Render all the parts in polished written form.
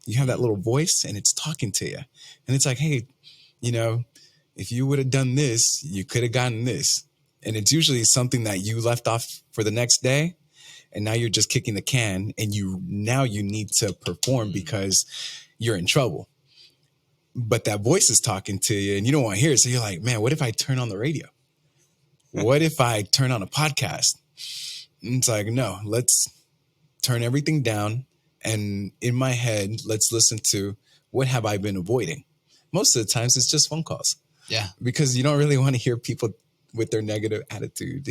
You have that little voice and it's talking to you. And it's like, hey, if you would have done this, you could have gotten this. And it's usually something that you left off for the next day. And now you're just kicking the can and you need to perform because you're in trouble. But that voice is talking to you and you don't want to hear it. So you're like, man, what if I turn on the radio? What if I turn on a podcast? And it's like, no, let's turn everything down. And in my head, let's listen to what have I been avoiding? Most of the times it's just phone calls. Yeah. Because you don't really want to hear people with their negative attitude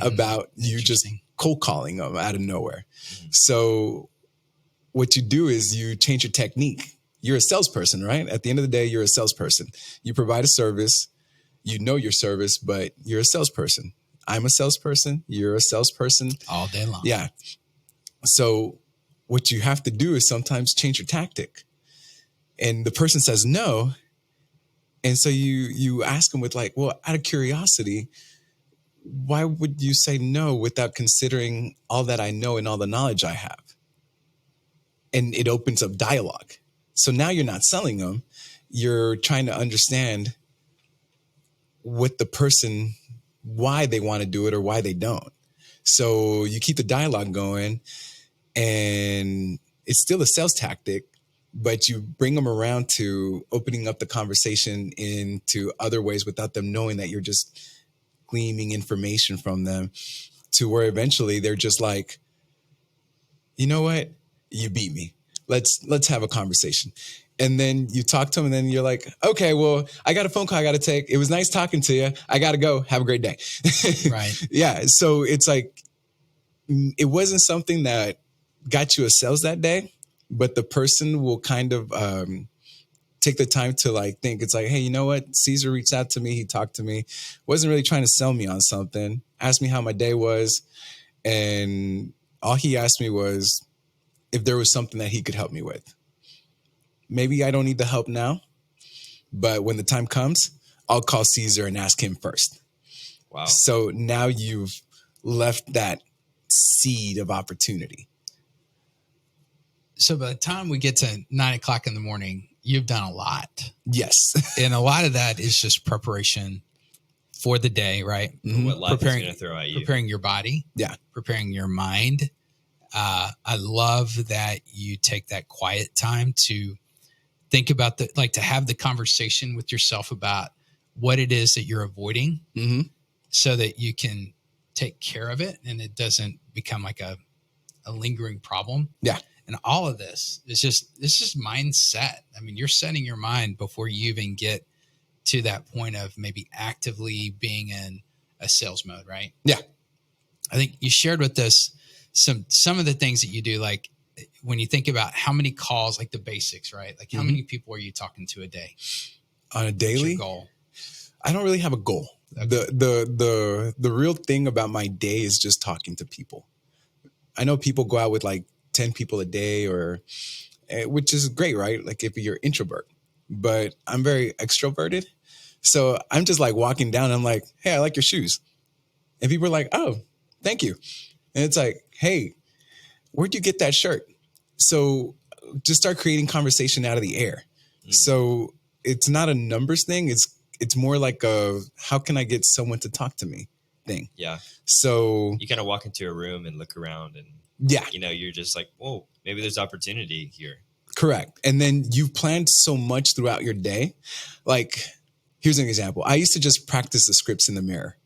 about you just cold calling them out of nowhere. So what you do is you change your technique. You're a salesperson, right? At the end of the day, you're a salesperson. You provide a service, you know your service, but you're a salesperson. I'm a salesperson. You're a salesperson. All day long. Yeah. So what you have to do is sometimes change your tactic. And the person says no. And so you ask them with like, well, out of curiosity, why would you say no without considering all that I know and all the knowledge I have? And it opens up dialogue. So now you're not selling them. You're trying to understand what the person, why they want to do it or why they don't. So you keep the dialogue going and it's still a sales tactic, but you bring them around to opening up the conversation into other ways without them knowing that you're just gleaming information from them, to where eventually they're just like, you know what? You beat me. Let's have a conversation. And then you talk to them and then you're like, okay, well, I got a phone call I got to take. It was nice talking to you. I got to go. Have a great day. Right. Yeah. So it's like, it wasn't something that got you a sales that day, but the person will kind of take the time to like think. It's like, hey, you know what? Cesar reached out to me. He talked to me. Wasn't really trying to sell me on something. Asked me how my day was. And all he asked me was if there was something that he could help me with. Maybe I don't need the help now, but when the time comes, I'll call Cesar and ask him first. Wow. So now you've left that seed of opportunity. So by the time we get to 9 o'clock in the morning, you've done a lot. Yes. And a lot of that is just preparation for the day, right? Mm-hmm. What life is going to throw at you. Preparing your body. Yeah. Preparing your mind. I love that you take that quiet time to think about to have the conversation with yourself about what it is that you're avoiding, so that you can take care of it and it doesn't become like a lingering problem. Yeah. And all of this is just mindset. I mean, you're setting your mind before you even get to that point of maybe actively being in a sales mode, right? Yeah. I think you shared with us some of the things that you do, like when you think about how many calls, like the basics, right? Like how many people are you talking to a day? On a daily? What's your goal? I don't really have a goal. Okay. The real thing about my day is just talking to people. I know people go out with like 10 people a day which is great, right? Like if you're introvert, but I'm very extroverted. So I'm just like walking down. I'm like, hey, I like your shoes. And people are like, oh, thank you. And it's like, hey, where'd you get that shirt? So just start creating conversation out of the air. Mm-hmm. So it's not a numbers thing. It's more like how can I get someone to talk to me thing. Yeah. So you kind of walk into a room and look around and you're just like, whoa, maybe there's opportunity here. Correct. And then you've planned so much throughout your day. Like, here's an example. I used to just practice the scripts in the mirror.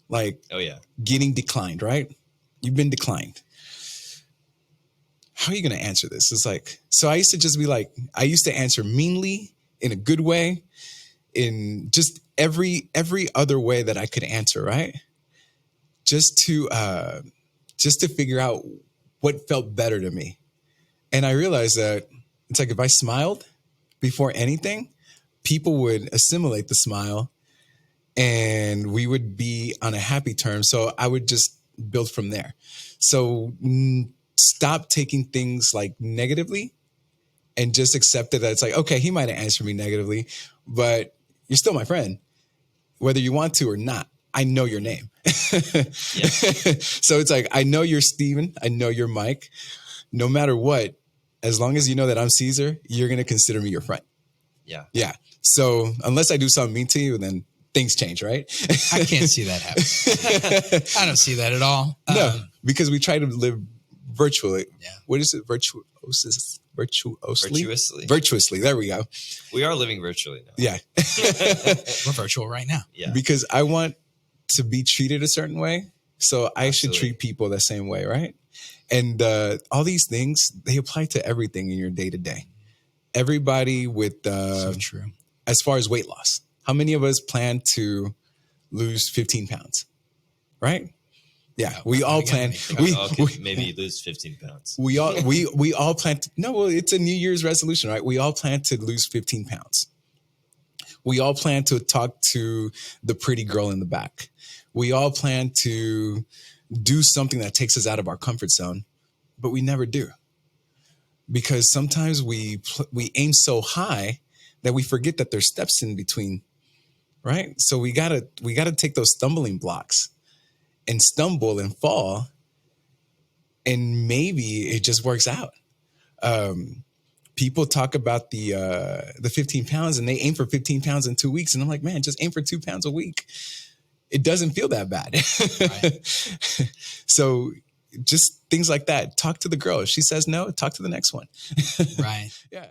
Like, oh yeah, getting declined, right? You've been declined. How are you going to answer this? It's like, so I used to just be like, I used to answer meanly in a good way, in just every other way that I could answer, right? Just to figure out what felt better to me. And I realized that it's like if I smiled before anything, people would assimilate the smile and we would be on a happy term. So I would just build from there. So stop taking things like negatively and just accept that it's like, okay, he might have answered me negatively, but you're still my friend, whether you want to or not. I know your name. So it's like, I know you're Steven. I know you're Mike. No matter what, as long as you know that I'm Cesar, you're going to consider me your friend. Yeah. Yeah. So unless I do something mean to you, then things change, right? I can't see that happen. I don't see that at all. No, because we try to live virtually. Yeah. What is it? Virtuously. There we go. We are living virtually now. Yeah. We're virtual right now. Yeah. Because I want to be treated a certain way. So I should Absolutely. treat people the same way, right? And all these things, they apply to everything in your day to day. Everybody with, So true. as far as weight loss, how many of us plan to lose 15 pounds? Right? Yeah, we all plan. Maybe lose 15 pounds. We all plan to. No, well, it's a New Year's resolution, right? We all plan to lose 15 pounds. We all plan to talk to the pretty girl in the back. We all plan to do something that takes us out of our comfort zone, but we never do, because sometimes we aim so high that we forget that there's steps in between, right? So we gotta take those stumbling blocks and stumble and fall, and maybe it just works out. People talk about the 15 pounds and they aim for 15 pounds in 2 weeks. And I'm like, man, just aim for 2 pounds a week. It doesn't feel that bad. Right. So just things like that. Talk to the girl. If she says no, talk to the next one. Right. Yeah.